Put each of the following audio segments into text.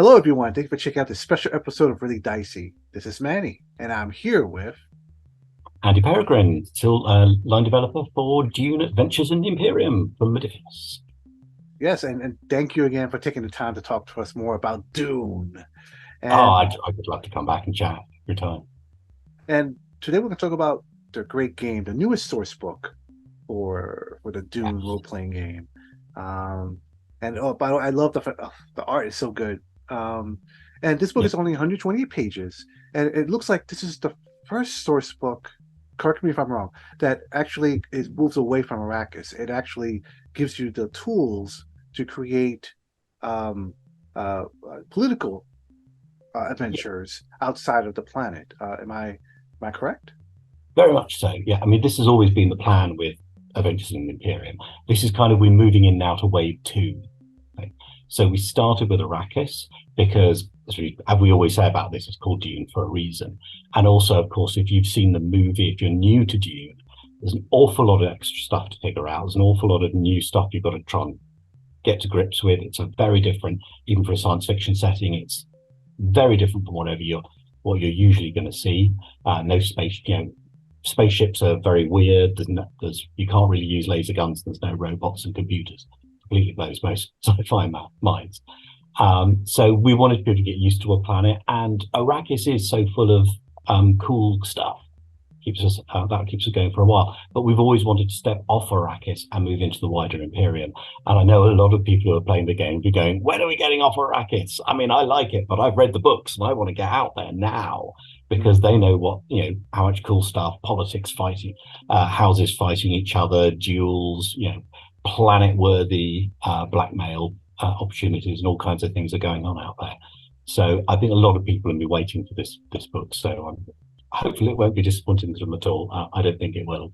Hello, everyone. Thank you for checking out this special episode of Really Dicey. This is Manny, and I'm here with. Andy Peregrine, still line developer for Dune Adventures in the Imperium from Modiphius. Yes, and thank you again for taking the time to talk to us more about Dune. Oh, And I would love to come back and chat every time. and today we're going to talk about the great game, the newest source book for the Dune Yes. role playing game. Um, and oh, by the way, I love the art is so good. Um, and this book Yeah. is only 128 pages, and it looks like this is the first source book. Correct me if I'm wrong. That actually it moves away from Arrakis. It actually gives you the tools to create um, political Yeah. adventures outside of the planet. Am I correct? Very much so. Yeah. I mean, this has always been the plan with Adventures in the Imperium. This is kind of we're moving in now to wave two. Okay? So we started with Arrakis because, as we always say about this, it's called Dune for a reason. And also, of course, if you've seen the movie, if you're new to Dune, there's an awful lot of extra stuff to figure out. There's an awful lot of new stuff you've got to try and get to grips with. It's a very different, even for a science fiction setting, it's very different from what you're usually going to see. No space, spaceships are very weird. There's you can't really use laser guns. There's no robots and computers. Completely blows most sci-fi minds. So we wanted people to get used to a planet, and Arrakis is so full of cool stuff. That keeps us going for a while. But we've always wanted to step off Arrakis and move into the wider Imperium. And I know a lot of people who are playing the game be going, "When are we getting off Arrakis? I mean, I like it, but I've read the books and I want to get out there now." Because they know how much cool stuff, politics fighting, houses fighting each other, duels, planet-worthy blackmail opportunities, and all kinds of things are going on out there. So I think a lot of people will be waiting for this book. So hopefully it won't be disappointing to them at all. I don't think it will.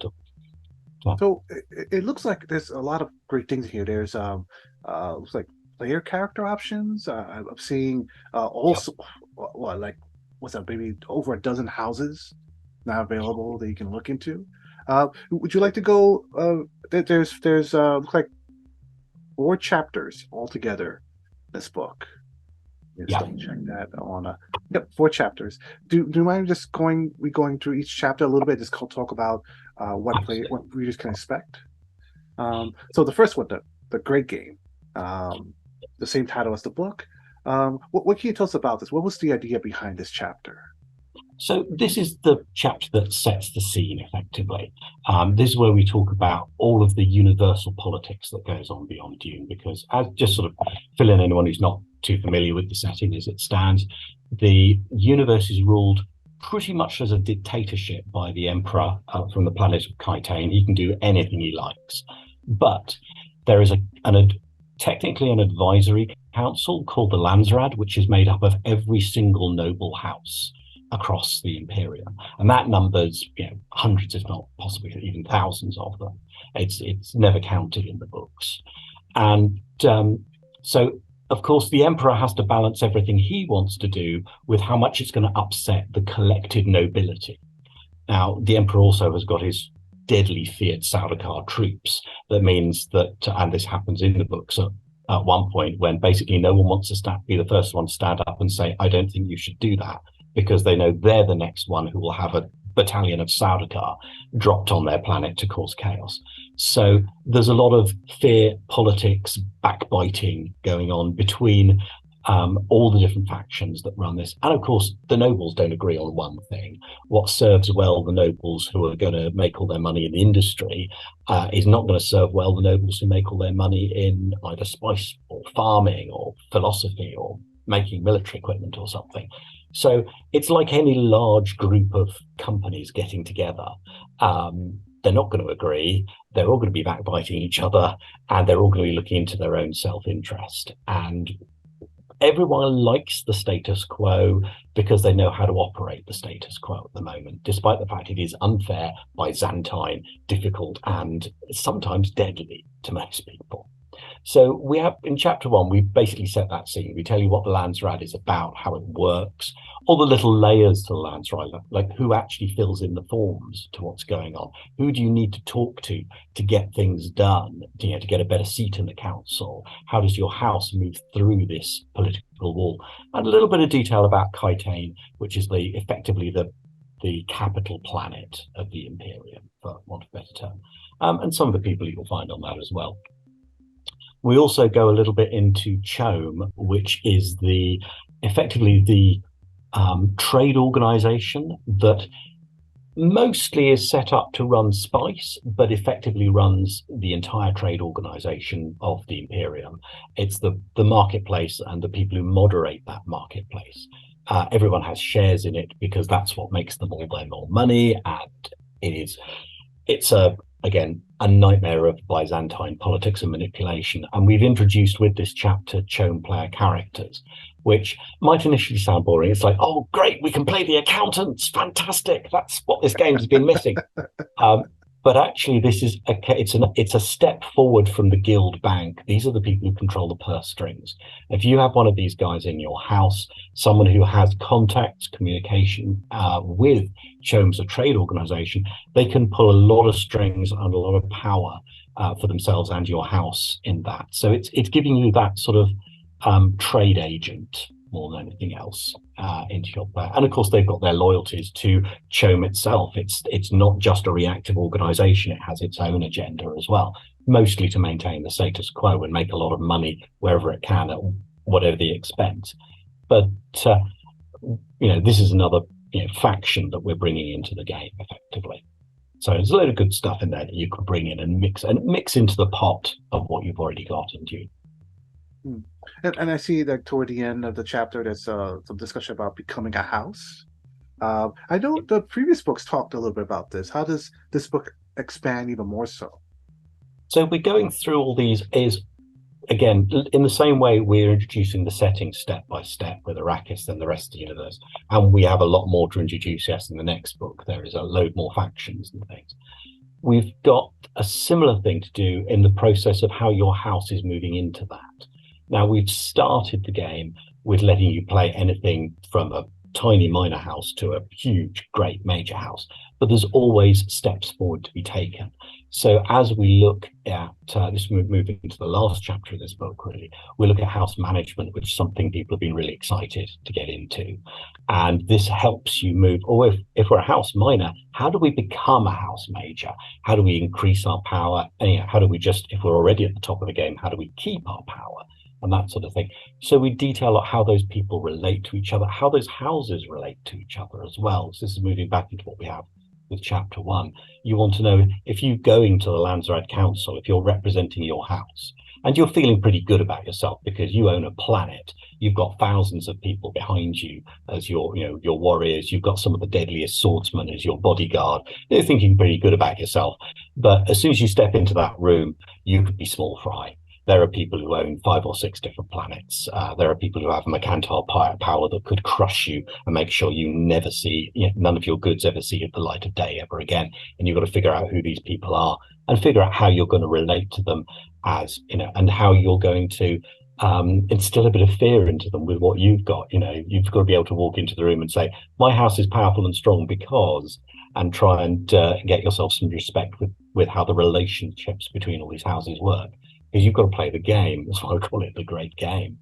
So it looks like there's a lot of great things here. There's looks like player character options. I'm seeing Yeah, also what like what's that? Maybe over a dozen houses now available that you can look into. Would you like to go? There's looks like four chapters altogether. This book. Let's yeah, double check that. I wanna. Yep, four chapters. Do you mind just going through each chapter a little bit? Just talk about what absolutely. readers can expect. So the first one, the Great Game, um, the same title as the book. What can you tell us about this? What was the idea behind this chapter? So this is the chapter that sets the scene effectively. This is where we talk about all of the universal politics that goes on beyond Dune, because as just sort of fill in anyone who's not too familiar with the setting as it stands, the universe is ruled pretty much as a dictatorship by the emperor from the planet of Kaitain. He can do anything he likes, but there is technically an advisory council called the Landsraad, which is made up of every single noble house across the Imperium, and that numbers hundreds, if not possibly even thousands of them. It's never counted in the books, and so of course the Emperor has to balance everything he wants to do with how much it's going to upset the collected nobility. Now the Emperor also has got his deadly Fiat Sardaukar troops. That means that, and this happens in the books at one point when basically no one wants to be the first one to stand up and say, "I don't think you should do that," because they know they're the next one who will have a battalion of Sardaukar dropped on their planet to cause chaos. So there's a lot of fear, politics, backbiting going on between all the different factions that run this. And of course, the nobles don't agree on one thing. What serves well the nobles who are going to make all their money in the industry is not going to serve well the nobles who make all their money in either spice or farming or philosophy or making military equipment or something. So it's like any large group of companies getting together. They're not going to agree. They're all going to be backbiting each other, and they're all going to be looking into their own self-interest. And everyone likes the status quo because they know how to operate the status quo at the moment, despite the fact it is unfair, Byzantine, difficult, and sometimes deadly to most people. So we have in chapter one, we basically set that scene. We tell you what the Landsraad is about, how it works, all the little layers to the Landsraad, like who actually fills in the forms to what's going on. Who do you need to talk to get things done, to get a better seat in the council? How does your house move through this political wall? And a little bit of detail about Kaitain, which is effectively the capital planet of the Imperium, for want of a better term, and some of the people you'll find on that as well. We also go a little bit into CHOME, which is effectively the trade organization that mostly is set up to run spice, but effectively runs the entire trade organization of the Imperium. It's the marketplace and the people who moderate that marketplace. Everyone has shares in it because that's what makes them all their more money, and it's again a nightmare of Byzantine politics and manipulation. And we've introduced with this chapter CHOME player characters, which might initially sound boring. It's like, oh, great, we can play the accountants. Fantastic. That's what this game has been missing. But actually, this is it's a step forward from the guild bank. These are the people who control the purse strings. If you have one of these guys in your house, someone who has contacts, communication with CHOME's a trade organization, they can pull a lot of strings and a lot of power for themselves and your house in that. So it's giving you that sort of trade agent more than anything else into your player. And of course, they've got their loyalties to CHOME itself. It's not just a reactive organization. It has its own agenda as well, mostly to maintain the status quo and make a lot of money wherever it can at whatever the expense. But, this is another faction that we're bringing into the game effectively. So there's a load of good stuff in there that you can bring in and mix into the pot of what you've already got in Dune. And I see that toward the end of the chapter, there's some discussion about becoming a house. I know the previous books talked a little bit about this. How does this book expand even more so? So we're going through all these again, in the same way we're introducing the setting step by step with Arrakis and the rest of the universe. And we have a lot more to introduce, yes, in the next book. There is a load more factions and things. We've got a similar thing to do in the process of how your house is moving into that. Now, we've started the game with letting you play anything from a tiny minor house to a huge, great major house, but there's always steps forward to be taken. So as we look at this, moving into the last chapter of this book, really, we look at house management, which is something people have been really excited to get into. And this helps you move, or if we're a house minor, how do we become a house major? How do we increase our power? And, how do we if we're already at the top of the game, how do we keep our power? And that sort of thing. So we detail how those people relate to each other, how those houses relate to each other as well. So this is moving back into what we have with chapter one. You want to know if you're going to the Landsraad Council, if you're representing your house, and you're feeling pretty good about yourself because you own a planet, you've got thousands of people behind you as your warriors, you've got some of the deadliest swordsmen as your bodyguard. You're thinking pretty good about yourself. But as soon as you step into that room, you could be small fry. There are people who own 5 or 6 different planets. There are people who have mercantile power that could crush you and make sure you never see, none of your goods ever see the light of day ever again. And you've got to figure out who these people are and figure out how you're going to relate to them and how you're going to instill a bit of fear into them with what you've got. You've got to be able to walk into the room and say, my house is powerful and strong because, and try and get yourself some respect with how the relationships between all these houses work. Because you've got to play the game. That's why I call it the great game.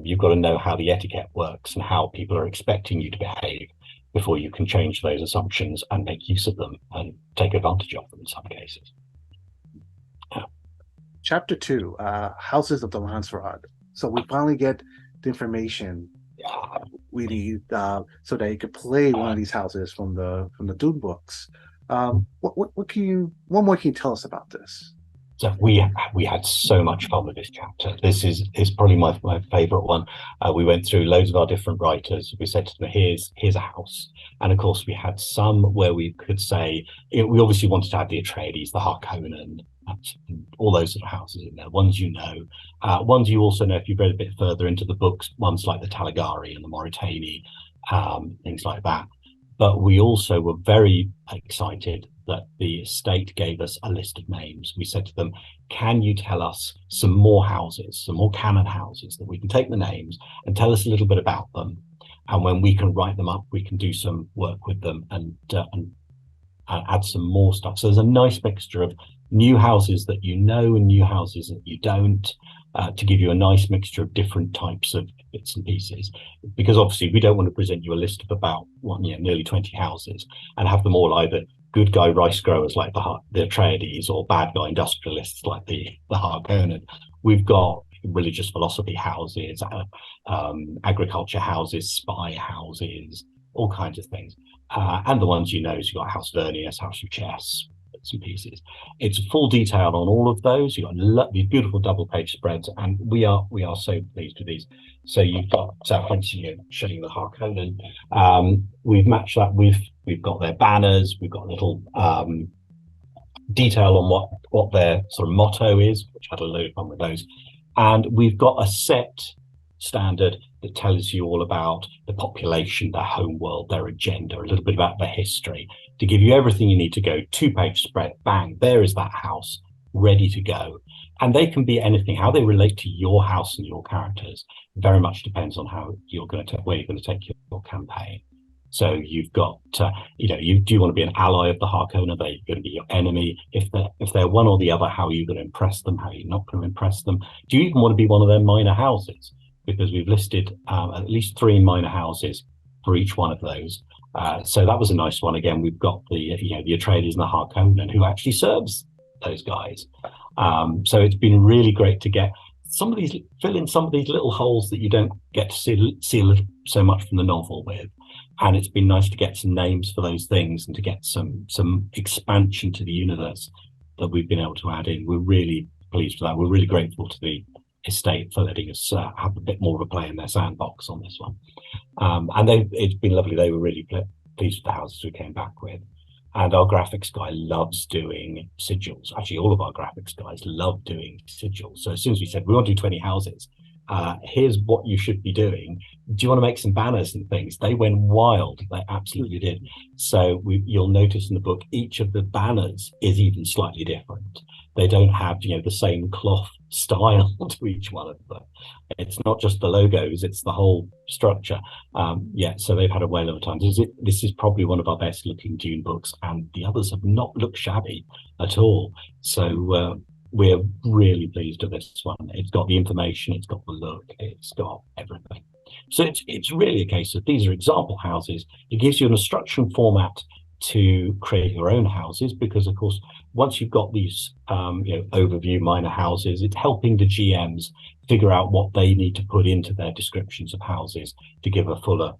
You've got to know how the etiquette works and how people are expecting you to behave before you can change those assumptions and make use of them and take advantage of them in some cases. Yeah. Chapter 2, Houses of the Landsraad. So we finally get the information we need so that you could play one of these houses from the Dune books. What more can you tell us about this? So we had so much fun with this chapter. This is probably my favorite one. We went through loads of our different writers. We said to them, here's a house. And of course, we had some where we could say, we obviously wanted to have the Atreides, the Harkonnen, all those sort of houses in there. Ones ones you also know if you've read a bit further into the books, ones like the Talagari and the Mauritani, things like that. But we also were very excited that the estate gave us a list of names. We said to them, can you tell us some more houses, some more canon houses that we can take the names and tell us a little bit about them? And when we can write them up, we can do some work with them and add some more stuff. So there's a nice mixture of new houses that you know and new houses that you don't, to give you a nice mixture of different types of bits and pieces. Because obviously we don't want to present you a list of about nearly 20 houses and have them all either good guy rice growers like the Atreides or bad guy industrialists like the Harkonnen. We've got religious philosophy houses, agriculture houses, spy houses, all kinds of things. And the ones you know, so you've got House Vernius, House of Chess, bits and pieces. It's full detail on all of those. You've got these beautiful double page spreads, and we are so pleased with these. So you've got, for instance, showing the Harkonnen. We've matched that with, we've got their banners, we've got a little detail on what their sort of motto is, which I had a load of fun with those. And we've got a set standard that tells you all about the population, their home world, their agenda, a little bit about their history, to give you everything you need to go. 2-page spread, bang, there is that house ready to go. And they can be anything. How they relate to your house and your characters very much depends on how you're going to where you're going to take your campaign. So you've got, do you want to be an ally of the Harkonnen? Are they going to be your enemy? If they're one or the other, how are you going to impress them? How are you not going to impress them? Do you even want to be one of their minor houses? Because we've listed at least 3 minor houses for each one of those. So that was a nice one. Again, we've got the Atreides and the Harkonnen who actually serves those guys. So it's been really great to get fill in some of these little holes that you don't get to see so much from the novel with. And it's been nice to get some names for those things and to get some expansion to the universe that we've been able to add in. We're really pleased with that. We're really grateful to the estate for letting us have a bit more of a play in their sandbox on this one. And it's been lovely. They were really pleased with the houses we came back with. And our graphics guy loves doing sigils. Actually, all of our graphics guys love doing sigils. So as soon as we said, we want to do 20 houses, here's what you should be doing. Do you want to make some banners and things? They went wild. They absolutely did. So you'll notice in the book, each of the banners is even slightly different. They don't have, the same cloth style to each one of them. It's not just the logos, it's the whole structure. So they've had a whale of a time. This is probably one of our best looking Dune books, and the others have not looked shabby at all. So we're really pleased with this one. It's got the information, it's got the look, it's got everything. So it's really a case of these are example houses. It gives you an instruction format to create your own houses, because of course once you've got these overview minor houses, it's helping the GMs figure out what they need to put into their descriptions of houses to give a fuller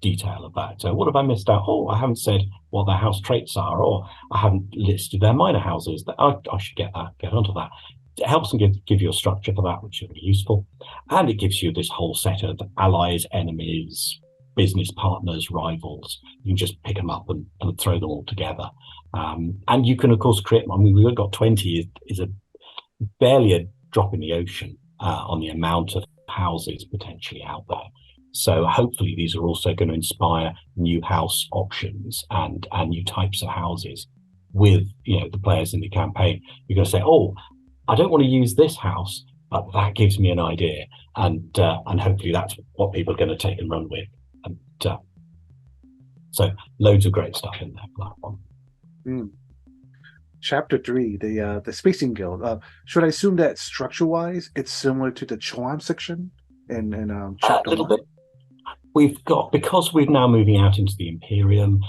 detail of that. So what have I missed out? Oh, I haven't said what their house traits are, or I haven't listed their minor houses. I should get onto that. It helps them give you a structure for that, which is really useful. And it gives you this whole set of allies, enemies, business partners, rivals. You can just pick them up and throw them all together. And you can, of course, create, we've got 20 is barely a drop in the ocean on the amount of houses potentially out there. So hopefully these are also going to inspire new house options and new types of houses with, the players in the campaign. You're going to say, oh, I don't want to use this house, but that gives me an idea. And hopefully that's what people are going to take and run with. And so loads of great stuff in there for that one. Chapter 3, the Spacing Guild. Should I assume that structure-wise, it's similar to the CHOME section in chapter 1? A little bit. Because we're now moving out into the Imperium,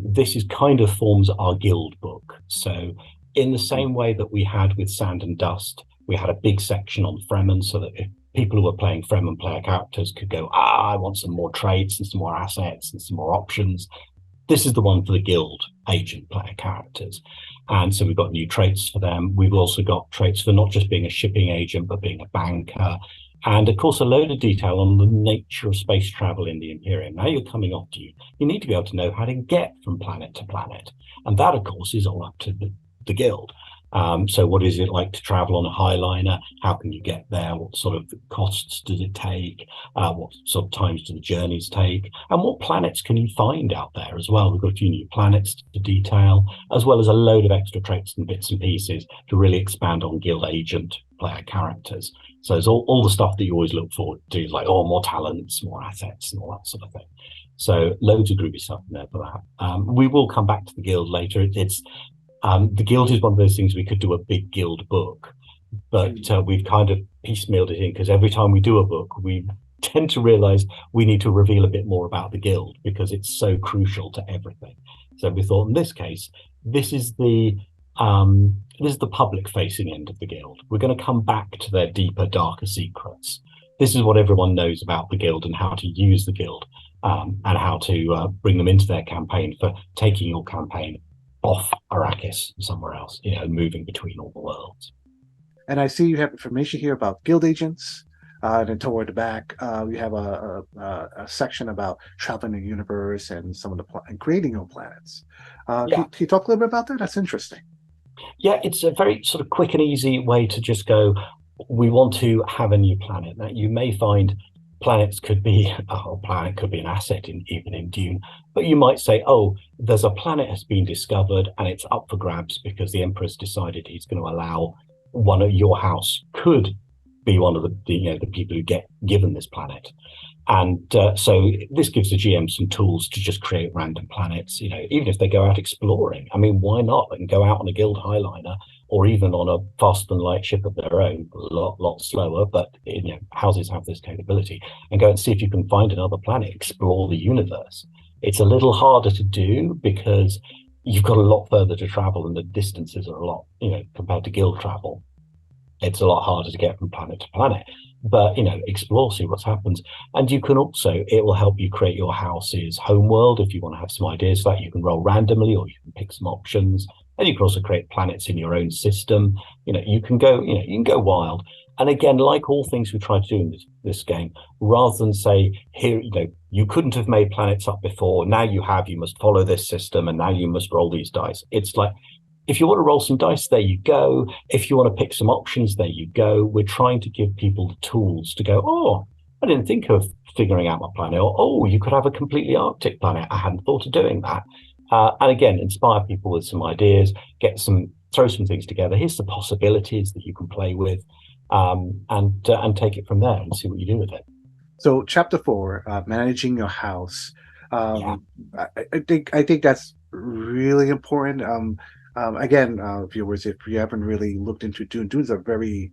this is kind of forms our guild book. So in the same way that we had with Sand and Dust, we had a big section on Fremen, so that if people who were playing Fremen player characters could go, I want some more traits and some more assets and some more options. This is the one for the guild agent player characters. And so we've got new traits for them. We've also got traits for not just being a shipping agent, but being a banker. And of course, a load of detail on the nature of space travel in the Imperium. Now you're coming off Dune, you need to be able to know how to get from planet to planet. And that, of course, is all up to the guild. So what is it like to travel on a Highliner? How can you get there? What sort of costs does it take? What sort of times do the journeys take? And what planets can you find out there as well? We've got a few new planets to detail, as well as a load of extra traits and bits and pieces to really expand on guild agent player characters. So there's all the stuff that you always look forward to, like, oh, more talents, more assets, and all that sort of thing. So loads of groovy stuff in there for that. We will come back to the guild later. It's the guild is one of those things we could do a big guild book, but we've kind of piecemealed it in because every time we do a book, we tend to realize we need to reveal a bit more about the guild because it's so crucial to everything. So we thought in this case, this is the public facing end of the guild. We're going to come back to their deeper, darker secrets. This is what everyone knows about the guild and how to use the guild, and how to bring them into their campaign for taking your campaign off Arrakis somewhere else, moving between all the worlds. And I see you have information here about guild agents. And then toward the back, we have a section about traveling the universe and some of and creating your planets. Can you talk a little bit about that? That's interesting. Yeah, it's a very sort of quick and easy way to just go, we want to have a new planet. Now, you may find planets could be a planet could be an asset even in Dune, but you might say, oh, there's a planet has been discovered and it's up for grabs because the Emperor's decided he's going to allow one of your house could be one of the people who get given this planet. And so this gives the GM some tools to just create random planets, even if they go out exploring. I mean, why not? They can go out on a guild Highliner or even on a faster than light ship of their own, a lot slower, but houses have this capability, and go and see if you can find another planet, explore the universe. It's a little harder to do because you've got a lot further to travel and the distances are a lot, compared to guild travel. It's a lot harder to get from planet to planet, but explore, see what happens. And you can also, it will help you create your house's homeworld. If you want to have some ideas for that, you can roll randomly or you can pick some options, and you can also create planets in your own system. You can go wild. And again, like all things we try to do in this game, rather than say, here, you couldn't have made planets up before, now you have, you must follow this system, and now you must roll these dice. It's like, if you want to roll some dice, there you go. If you want to pick some options, there you go. We're trying to give people the tools to go, oh, I didn't think of figuring out my planet. Or, oh, you could have a completely Arctic planet. I hadn't thought of doing that. And again, inspire people with some ideas, throw some things together. Here's the possibilities that you can play with, and take it from there and see what you do with it. So chapter 4, managing your house. I think that's really important. Again, viewers, if you haven't really looked into Dune, Dune's a very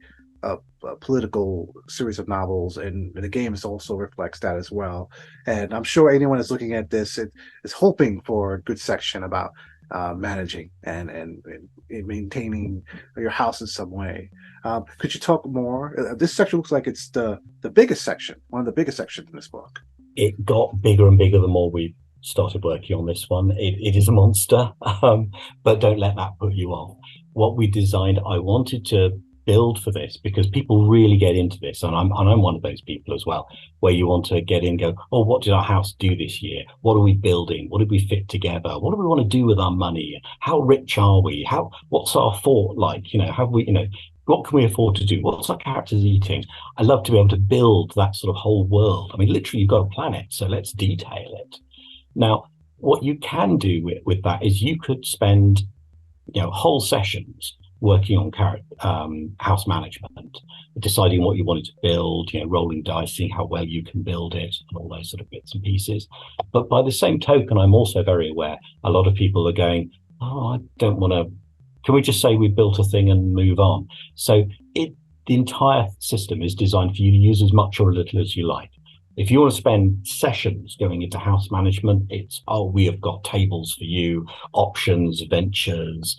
political series of novels, and the game also reflects that as well. And I'm sure anyone is looking at this is hoping for a good section about managing and maintaining your house in some way. Could you talk more? This section looks like it's the biggest section, one of the biggest sections in this book. It got bigger and bigger the more we started working on this one. It is a monster, but don't let that put you off. What we designed, I wanted to build for this because people really get into this, and I'm one of those people as well, where you want to get in and go, oh, what did our house do this year? What are we building? What did we fit together? What do we want to do with our money? How rich are we? What's our fort like? Have we, what can we afford to do? What's our characters eating? I love to be able to build that sort of whole world. I mean, literally, you've got a planet, so let's detail it. Now, what you can do with that is you could spend, whole sessions working on house management, deciding what you wanted to build, rolling dice, seeing how well you can build it, and all those sort of bits and pieces. But by the same token, I'm also very aware a lot of people are going, oh, I don't want to. Can we just say we built a thing and move on? So the entire system is designed for you to use as much or a little as you like. If you want to spend sessions going into house management, it's, oh, we have got tables for you, options, ventures,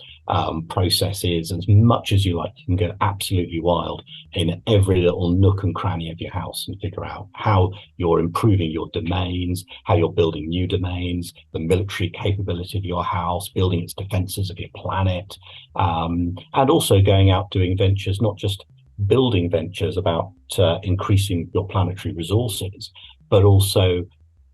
processes, as much as you like. You can go absolutely wild in every little nook and cranny of your house and figure out how you're improving your domains, how you're building new domains, the military capability of your house, building its defenses of your planet, and also going out doing ventures, not just building ventures about increasing your planetary resources, but also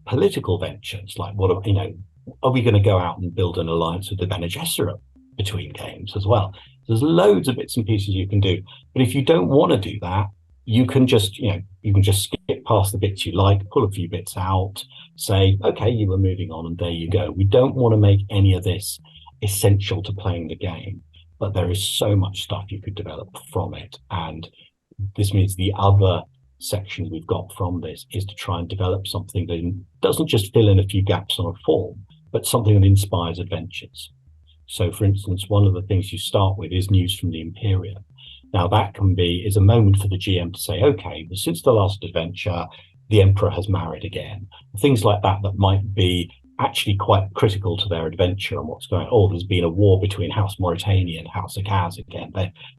political ventures like are we going to go out and build an alliance with the Bene Gesserit between games as well. There's loads of bits and pieces you can do. But if you don't want to do that, you can just, you can just skip past the bits you like, pull a few bits out, say, okay, you were moving on, and there you go. We don't want to make any of this essential to playing the game, but there is so much stuff you could develop from it. And this means the other section we've got from this is to try and develop something that doesn't just fill in a few gaps on a form, but something that inspires adventures. So, for instance, one of the things you start with is news from the Imperium. Now, that is a moment for the GM to say, okay, well, since the last adventure, the Emperor has married again. Things like that might be actually quite critical to their adventure and what's going on. Oh, there's been a war between House Mauritania and House Akaz again.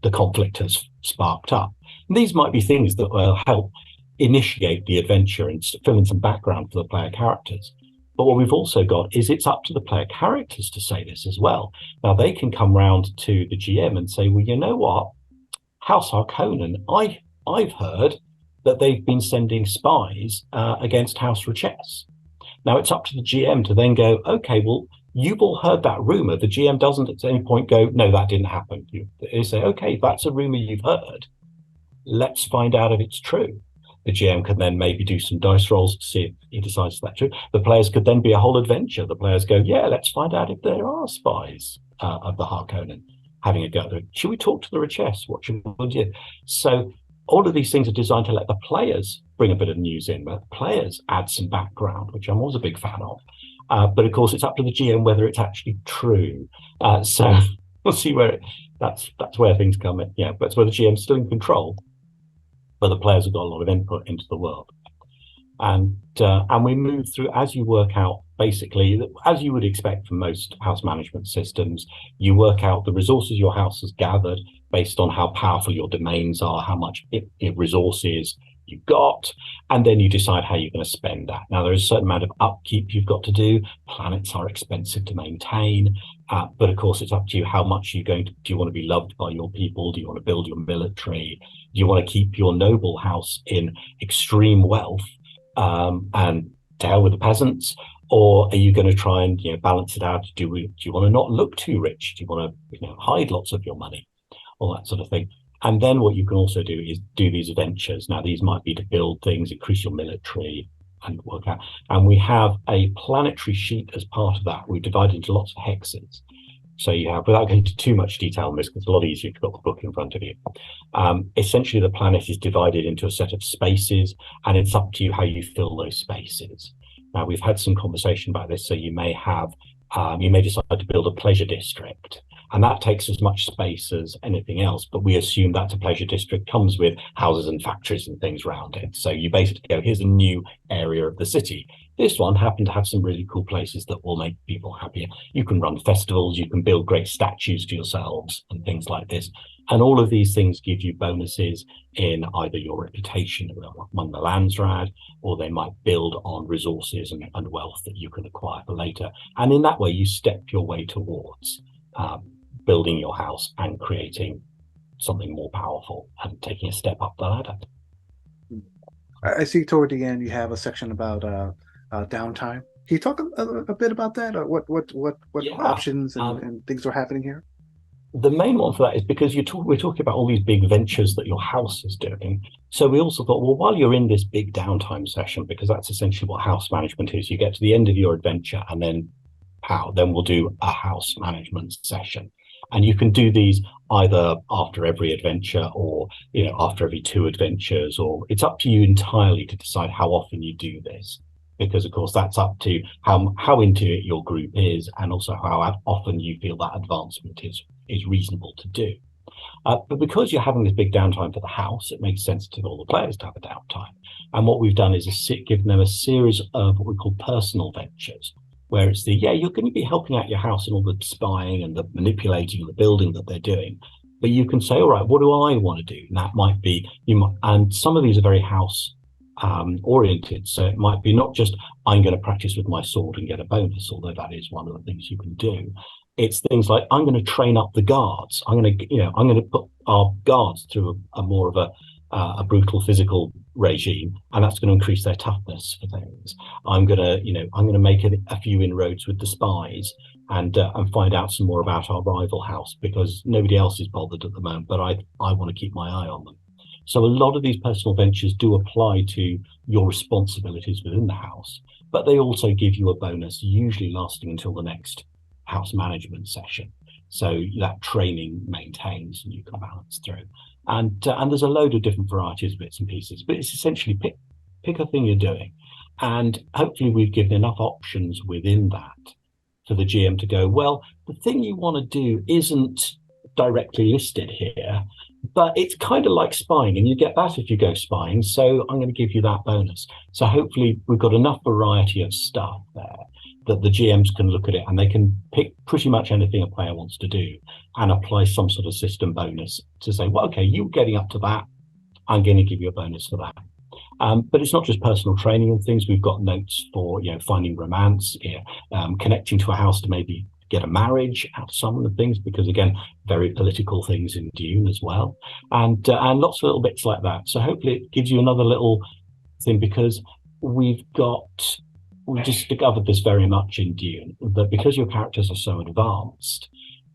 The conflict has sparked up. And these might be things that will help initiate the adventure and fill in some background for the player characters. But what we've also got is it's up to the player characters to say this as well. Now, they can come round to the GM and say, well, you know what? House Harkonnen, I've heard that they've been sending spies against House Richess. Now, it's up to the GM to then go, okay, well, you've all heard that rumor. The GM doesn't at any point go, no, that didn't happen. They say, okay, that's a rumor you've heard. Let's find out if it's true. The GM can then maybe do some dice rolls to see if he decides that's true. The players could then be a whole adventure. The players go, yeah, let's find out if there are spies of the Harkonnen having a go. Should we talk to the Richess? What should we do? So all of these things are designed to let the players bring a bit of news in, but the players add some background, which I'm always a big fan of. But of course, it's up to the GM whether it's actually true. So we'll see where that's where things come in. Yeah, that's where the GM's still in control, but the players have got a lot of input into the world. And we move through as you work out, basically, as you would expect from most house management systems, you work out the resources your house has gathered based on how powerful your domains are, how much resources you've got, and then you decide how you're going to spend that. Now, there is a certain amount of upkeep you've got to do. Planets are expensive to maintain, but of course, it's up to you how much you're going to. Do you want to be loved by your people? Do you want to build your military? Do you want to keep your noble house in extreme wealth and to hell with the peasants? Or are you going to try and balance it out? Do you want to not look too rich? Do you want to hide lots of your money? All that sort of thing. And then what you can also do is do these adventures. Now, these might be to build things, increase your military, and work out. And we have a planetary sheet as part of that. We divide into lots of hexes. So you have, without going into too much detail on this, because it's a lot easier if you've got the book in front of you. Essentially, the planet is divided into a set of spaces, and it's up to you how you fill those spaces. Now, we've had some conversation about this, so you may decide to build a pleasure district, and that takes as much space as anything else, but we assume that a pleasure district comes with houses and factories and things around it. So you basically go, here's a new area of the city. This one happened to have some really cool places that will make people happier. You can run festivals, you can build great statues to yourselves and things like this. And all of these things give you bonuses in either your reputation among the Landsraad, or they might build on resources and wealth that you can acquire for later. And in that way, you step your way towards building your house and creating something more powerful and taking a step up the ladder. I see toward the end you have a section about downtime. Can you talk a bit about that? Or what options and things are happening here? The main one for that is because we're talking about all these big ventures that your house is doing. So we also thought, well, while you're in this big downtime session, because that's essentially what house management is, you get to the end of your adventure and then we'll do a house management session. And you can do these either after every adventure or after every 2 adventures, or it's up to you entirely to decide how often you do this. Because of course that's up to how into it your group is, and also how often you feel that advancement is reasonable to do. But because you're having this big downtime for the house, it makes sense to all the players to have a downtime. And what we've done is give them a series of what we call personal ventures, where it's you're going to be helping out your house and all the spying and the manipulating and the building that they're doing. But you can say, all right, what do I want to do? And that might be, and some of these are very house oriented. So it might be not just, I'm going to practice with my sword and get a bonus, although that is one of the things you can do. It's things like, I'm going to train up the guards. I'm going to put our guards through a more of a brutal physical regime, and that's going to increase their toughness for things. I'm going to make a few inroads with the spies and find out some more about our rival house, because nobody else is bothered at the moment, but I want to keep my eye on them. So a lot of these personal ventures do apply to your responsibilities within the house, but they also give you a bonus, usually lasting until the next house management session. So that training maintains and you can balance through. And there's a load of different varieties of bits and pieces, but it's essentially pick a thing you're doing. And hopefully we've given enough options within that for the GM to go, well, the thing you want to do isn't directly listed here, but it's kind of like spying, and you get that if you go spying. So I'm going to give you that bonus. So hopefully we've got enough variety of stuff there that the GMs can look at it and they can pick pretty much anything a player wants to do and apply some sort of system bonus to say, well, okay, you're getting up to that. I'm going to give you a bonus for that. But it's not just personal training and things. We've got notes for, finding romance, connecting to a house to maybe get a marriage out of some of the things, because again, very political things in Dune as well, and lots of little bits like that. So hopefully it gives you another little thing, because we discovered this very much in Dune, that because your characters are so advanced,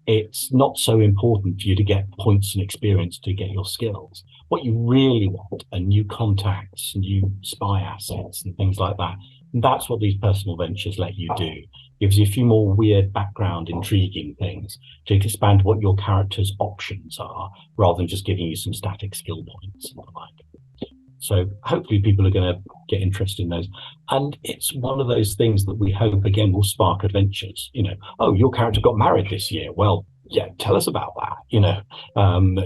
it's not so important for you to get points and experience to get your skills. What you really want are new contacts, new spy assets and things like that. And that's what these personal ventures let you do. Gives you a few more weird background, intriguing things to expand what your character's options are, rather than just giving you some static skill points and the like. So hopefully people are going to get interested in those. And it's one of those things that we hope, again, will spark adventures. Oh, your character got married this year. Well, yeah, tell us about that.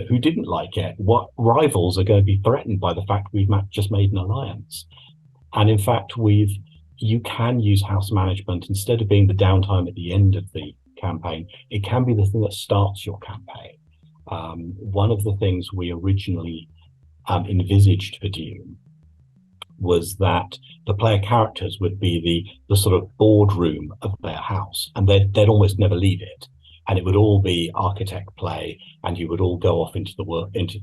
Who didn't like it? What rivals are going to be threatened by the fact we've just made an alliance? And in fact, you can use house management instead of being the downtime at the end of the campaign. It can be the thing that starts your campaign. One of the things we originally envisaged for Dune was that the player characters would be the sort of boardroom of their house, and they'd almost never leave it. And it would all be architect play, and you would all go off into the work, into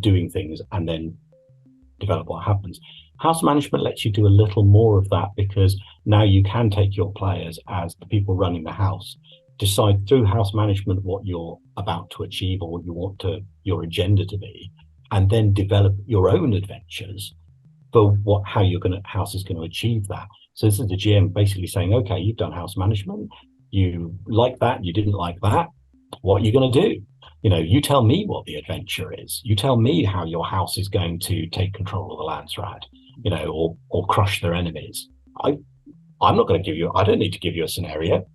doing things, and then develop what happens. House management lets you do a little more of that, because now you can take your players as the people running the house, decide through house management what you're about to achieve or what you want your agenda to be, and then develop your own adventures for how house is going to achieve that. So this is the GM basically saying, okay, you've done house management, you like that, you didn't like that, what are you going to do? You tell me what the adventure is. You tell me how your house is going to take control of the Landsraad, or crush their enemies. I'm not going to give you, I don't need to give you a scenario.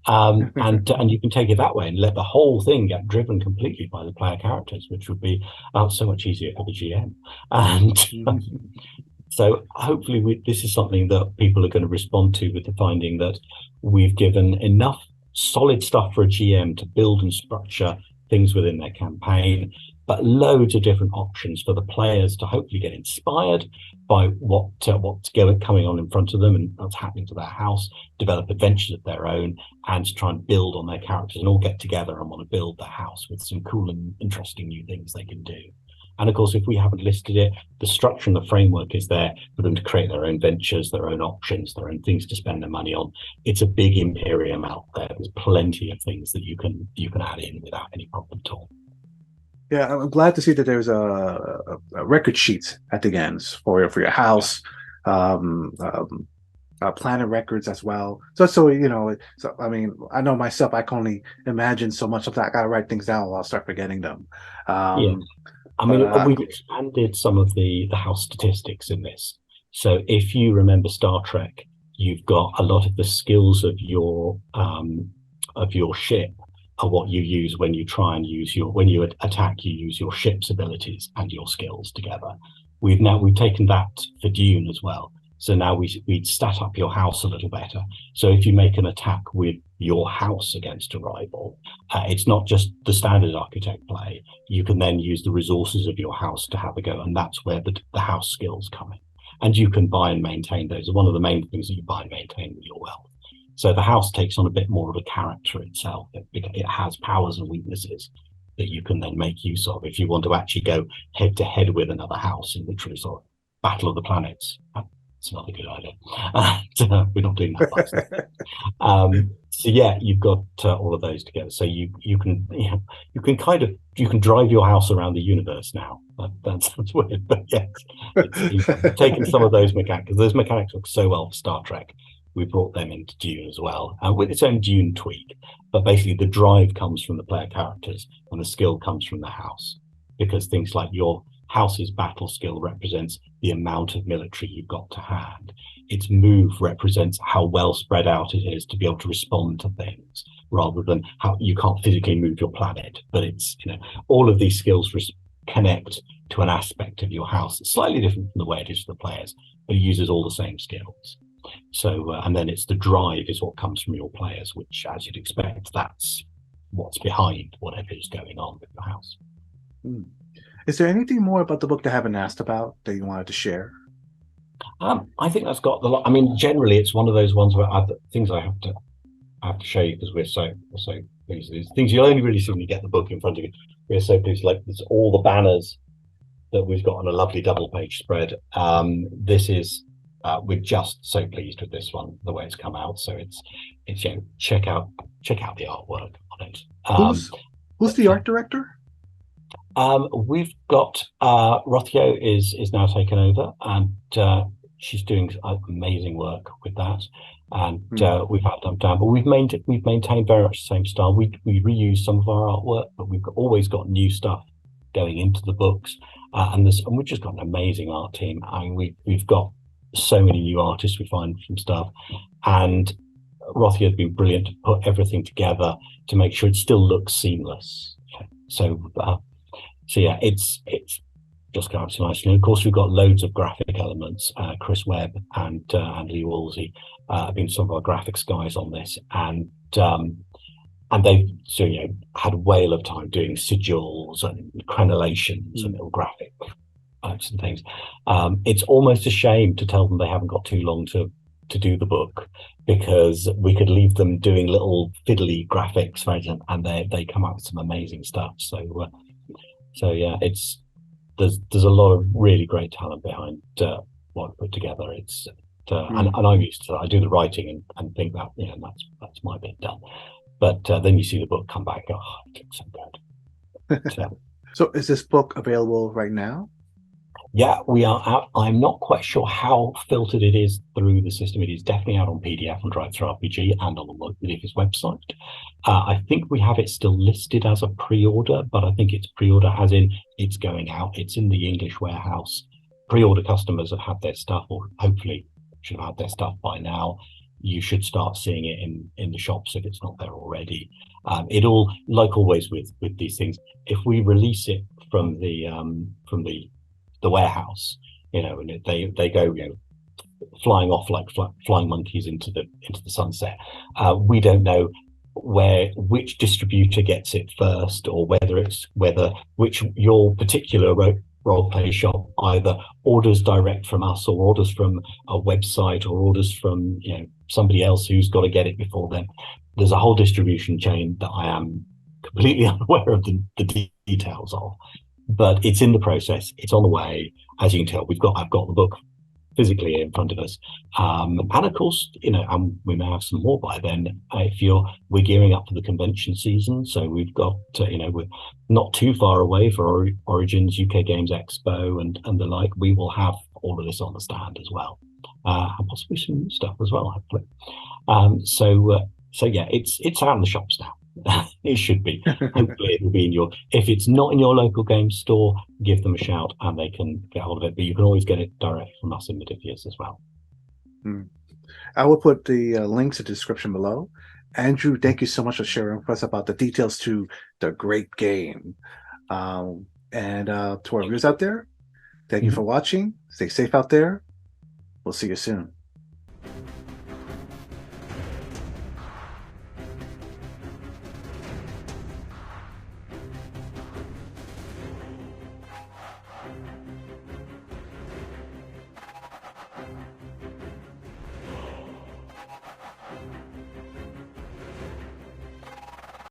And you can take it that way and let the whole thing get driven completely by the player characters, which would be so much easier for the GM. And so hopefully this is something that people are going to respond to, with the finding that we've given enough solid stuff for a GM to build and structure things within their campaign, but loads of different options for the players to hopefully get inspired by what's coming on in front of them and what's happening to their house, develop adventures of their own, and to try and build on their characters and all get together and want to build their house with some cool and interesting new things they can do. And of course, if we haven't listed it, the structure and the framework is there for them to create their own ventures, their own options, their own things to spend their money on. It's a big Imperium out there. There's plenty of things that you can add in without any problem at all. Yeah, I'm glad to see that there's a record sheet at the end for your house, planet records as well. So I mean, I know myself, I can only imagine so much of that. I gotta write things down, or I'll start forgetting them. Yeah. I mean, we've expanded some of the house statistics in this. So if you remember Star Trek, you've got a lot of the skills of your ship are what you use when you try and when you attack, you use your ship's abilities and your skills together. We've taken that for Dune as well. So now we'd stat up your house a little better. So if you make an attack with your house against a rival, it's not just the standard architect play. You can then use the resources of your house to have a go, and that's where the house skills come in. And you can buy and maintain those. One of the main things that you buy and maintain with your wealth. So the house takes on a bit more of a character itself. It has powers and weaknesses that you can then make use of if you want to actually go head to head with another house in literally sort of battle of the planets. it's not a good idea. We're not doing that last night. So yeah, you've got all of those together. So you can you can kind of you can drive your house around the universe now. That sounds weird, but yes, you've taken some of those mechanics because those mechanics work so well for Star Trek. We brought them into Dune as well, with its own Dune tweak. But basically, the drive comes from the player characters, and the skill comes from the house, because things like your house's battle skill represents the amount of military you've got to hand. Its move represents how well spread out it is to be able to respond to things, rather than how you can't physically move your planet. But it's all of these skills connect to an aspect of your house that's slightly different from the way it is for the players, but it uses all the same skills. So, and then it's the drive is what comes from your players, which, as you'd expect, that's what's behind whatever is going on with the house. Is there anything more about the book that I haven't asked about that you wanted to share? I think that's got the lot. I mean, generally, it's one of those ones where things I have to show you because we're so pleased. These things you'll only really see when you get the book in front of you. We're so pleased. Like there's all the banners that we've got on a lovely double page spread. This is we're just so pleased with this one, the way it's come out. So it's check out the artwork on it. Who's the art director? We've got Rothio is now taken over, and she's doing amazing work with that. And we've had them down, but we've maintained very much the same style. We reuse some of our artwork, but we've always got new stuff going into the books, and we've just got an amazing art team. I mean, we've got so many new artists we find from stuff, and Rothio has been brilliant to put everything together to make sure it still looks seamless. So yeah, it's just going so nicely. And of course, we've got loads of graphic elements. Chris Webb and Lee Wolsey have been some of our graphics guys on this, and they've had a whale of time doing sigils and crenellations and little graphic types and things. It's almost a shame to tell them they haven't got too long to do the book, because we could leave them doing little fiddly graphics, right, and they come up with some amazing stuff. So yeah, there's a lot of really great talent behind what I put together. It's and I'm used to that. I do the writing and think that that's my bit done. But then you see the book come back, it looks so good. So is this book available right now? Yeah, we are out. I'm not quite sure how filtered it is through the system. It is definitely out on PDF on DriveThruRPG and on the Modiphius website. I think we have it still listed as a pre-order, but I think it's pre-order as in it's going out. It's in the English warehouse. Pre-order customers have had their stuff, or hopefully should have had their stuff by now. You should start seeing it in the shops if it's not there already. It all, like always with these things, if we release it from the warehouse, and they go, flying off like flying monkeys into the sunset. We don't know which distributor gets it first, or which your particular role play shop either orders direct from us, or orders from a website, or orders from somebody else who's got to get it before them. There's a whole distribution chain that I am completely unaware of the details of. But it's in the process. It's on the way. As you can tell, I've got the book physically in front of us, and of course, and we may have some more by then. We're gearing up for the convention season, so we've got we're not too far away for Origins, UK Games Expo, and the like. We will have all of this on the stand as well, and possibly some new stuff as well, hopefully. So yeah, it's out in the shops now. It should be. Hopefully it will be if it's not in your local game store, give them a shout and they can get hold of it, but you can always get it direct from us in Modiphius as well. I will put the links in the description below. Andrew, thank you so much for sharing with us about the details to the great game, and to our viewers out there, thank you for watching. Stay safe out there. We'll see you soon.